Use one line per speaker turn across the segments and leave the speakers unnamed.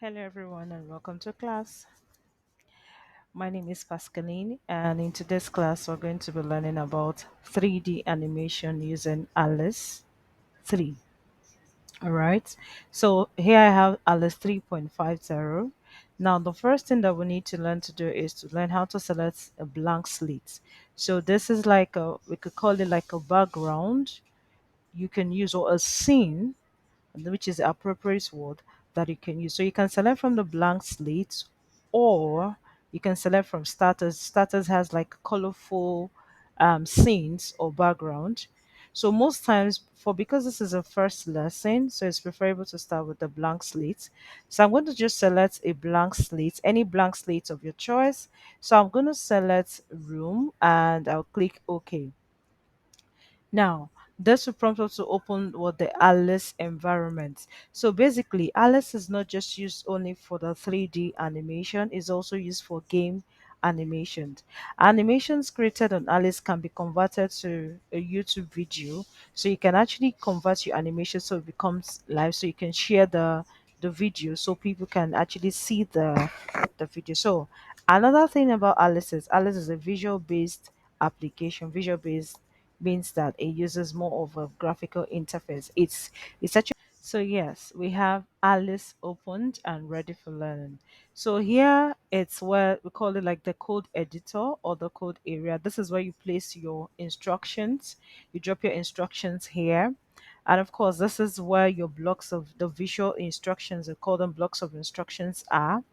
Hello, everyone, and welcome to class. My name is Pascaline, and in today's class, we're going to be learning about 3D animation using Alice 3. All right, so here I have Alice 3.50. Now, the first thing that we need to learn to do is to learn how to select a blank slate. So, this is like we could call it like a background you can use or a scene which is the appropriate word that you can use. So you can select from the blank slate or you can select from starters. Starters has like colorful scenes or background. So most times for because this is a first lesson, so it's preferable to start with the blank slate. So I'm going to just select a blank slate, any blank slate of your choice. So I'm going to select room and I'll click OK. Now, this will prompt us to open what the Alice environment. So basically, Alice is not just used only for the 3D animation, it's also used for game animations. Animations created on Alice can be converted to a YouTube video. So you can actually convert your animation so it becomes live. So you can share the video so people can actually see the video. So another thing about Alice is a visual based application, visual based means that it uses more of a graphical interface. It's actually so yes, we have Alice opened and ready for learning. So here it's where we call it like the code editor or the code area. This is where you place your instructions. You drop your instructions here. And of course, this is where your blocks of the visual instructions, we call them blocks of instructions are.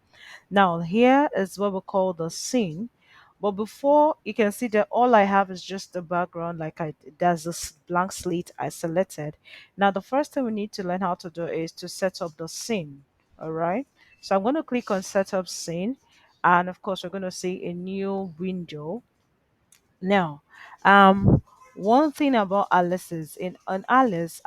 Now, here is what we call the scene. But before you can see that all I have is just the background, like there's this blank slate I selected. Now, the first thing we need to learn how to do is to set up the scene. All right. So I'm going to click on setup scene. And of course, we're going to see a new window. Now, one thing about Alice is in on Alice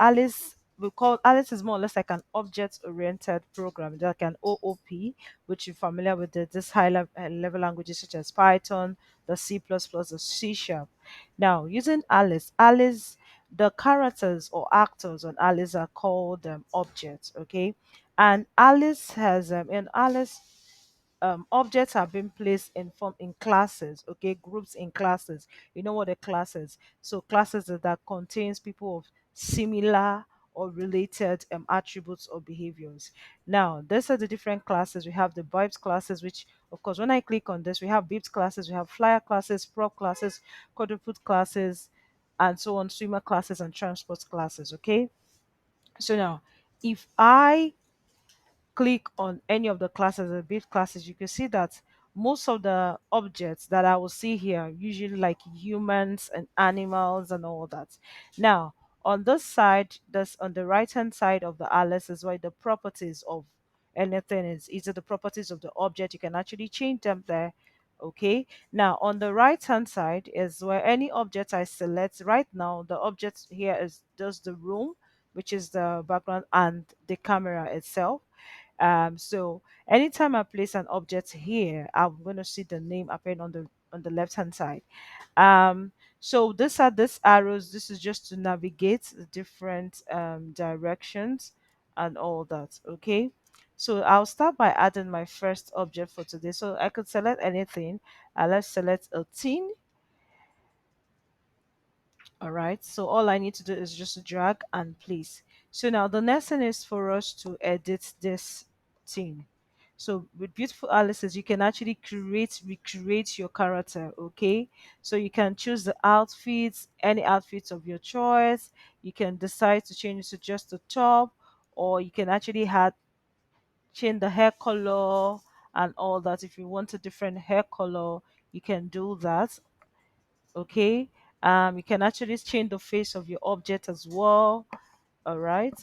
we call Alice is more or less like an object-oriented program, like an OOP, which you're familiar with this high level languages such as Python, the C++, the C sharp. Now, using Alice, the characters or actors on Alice are called objects. Okay, and Alice has in Alice objects have been placed in form in classes, okay, groups in classes. You know what a class is? So classes that contains people of similar or related attributes or behaviors. Now these are the different classes. We have the vibes classes, which of course when I click on this, we have beeps classes, we have flyer classes, prop classes, quadruped classes, and so on, swimmer classes and transport classes. Okay, so now if I click on any of the classes, the base classes, you can see that most of the objects that I will see here, usually like humans and animals and all that. Now, on this side, that's on the right hand side of the Alice is where the properties of anything is. Either the properties of the object, you can actually change them there. Okay. Now, on the right hand side is where any object I select. Right now, the object here is just the room, which is the background and the camera itself. So anytime I place an object here, I'm going to see the name appearing on the left hand side. So these arrows. This is just to navigate the different directions and all that. Okay. So I'll start by adding my first object for today. So I could select anything. Let's select a tin. All right. So all I need to do is just drag and place. So now the next thing is for us to edit this thing. So with beautiful Alice's, you can actually recreate your character. Okay. So you can choose the outfits, any outfits of your choice. You can decide to change it to just the top, or you can actually have change the hair color and all that. If you want a different hair color, you can do that. Okay, you can actually change the face of your object as well. All right.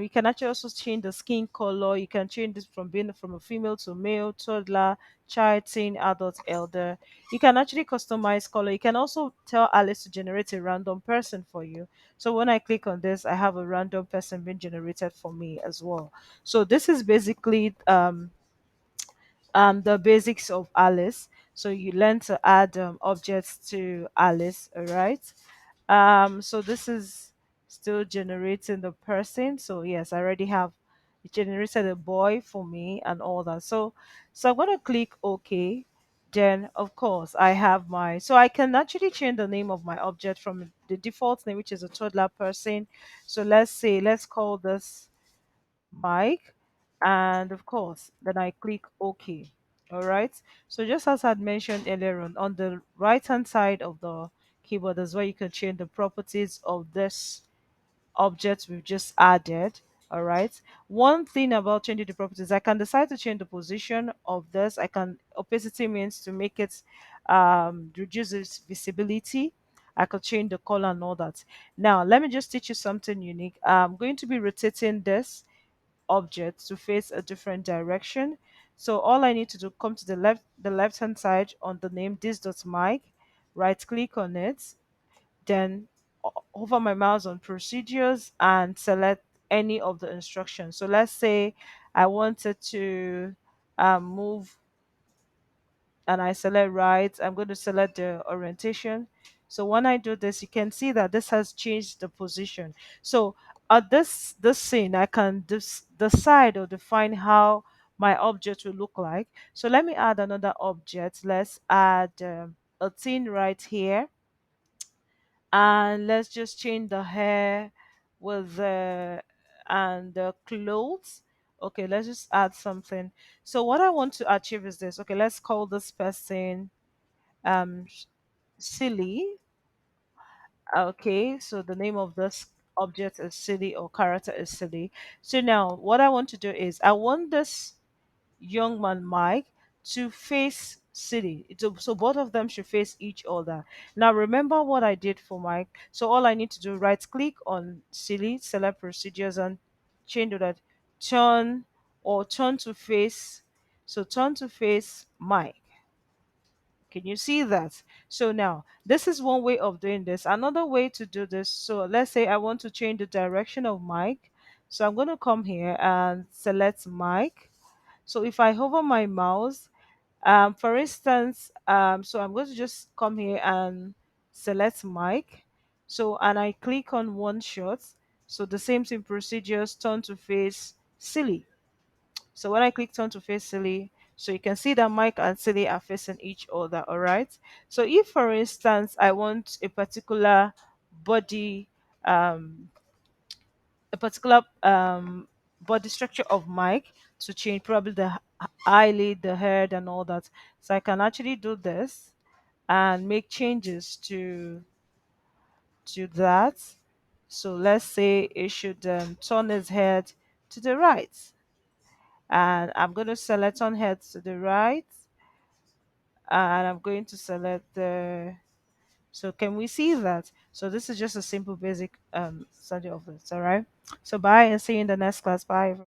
You can actually also change the skin color. You can change this from being from a female to male, toddler, child, teen, adult, elder. You can actually customize color. You can also tell Alice to generate a random person for you. So when I click on this, I have a random person being generated for me as well. So this is basically the basics of Alice. So you learn to add objects to Alice, all right? So this is still generating the person. So yes, I already have It generated a boy for me and all that. So I'm gonna click OK. Then of course I have my, so I can actually change the name of my object from the default name, which is a toddler person. So let's say, let's call this Mike, and of course then I click OK. All right. So just as I'd mentioned earlier on the right hand side of the keyboard is where you can change the properties of this object we've just added. All right. One thing about changing the properties, I can decide to change the position of this. I can, opacity means to make it reduce its visibility. I could change the color and all that. Now let me just teach you something unique. I'm going to be rotating this object to face a different direction. So all I need to do, come to the left hand side on the name this.mic, right click on it, then hover my mouse on procedures and select any of the instructions. So let's say I wanted to move, and I select right. I'm going to select the orientation. So when I do this, you can see that this has changed the position. So at this scene, I can decide or define how my object will look like. So let me add another object. Let's add a thing right here, and let's just change the hair with the and the clothes. Okay, let's just add something. So what I want to achieve is this. Okay, let's call this person silly. Okay, so the name of this object is silly, or character is silly. So now what I want to do is I want this young man Mike to face City. So both of them should face each other. Now remember what I did for Mike. So all I need to do, right click on Silly, select procedures, and change to that turn, or turn to face. So turn to face Mike. Can you see that? So now this is one way of doing this. Another way to do this, so let's say I want to change the direction of Mike. So I'm going to come here and select Mike. So if I hover my mouse, for instance, so I'm going to just come here and select mic. So, and I click on one shot. So the same thing, procedures, turn to face silly. So when I click turn to face silly, so you can see that mic and silly are facing each other. All right. So if, for instance, I want body, um, a particular body structure of mic to change, probably the eyelid, the head, and all that. So I can actually do this and make changes to that. So let's say it should turn its head to the right, and I'm going to select on head to the right, and I'm going to select the. So can we see that? So this is just a simple basic study of this. All right. So bye, and see you in the next class. Bye.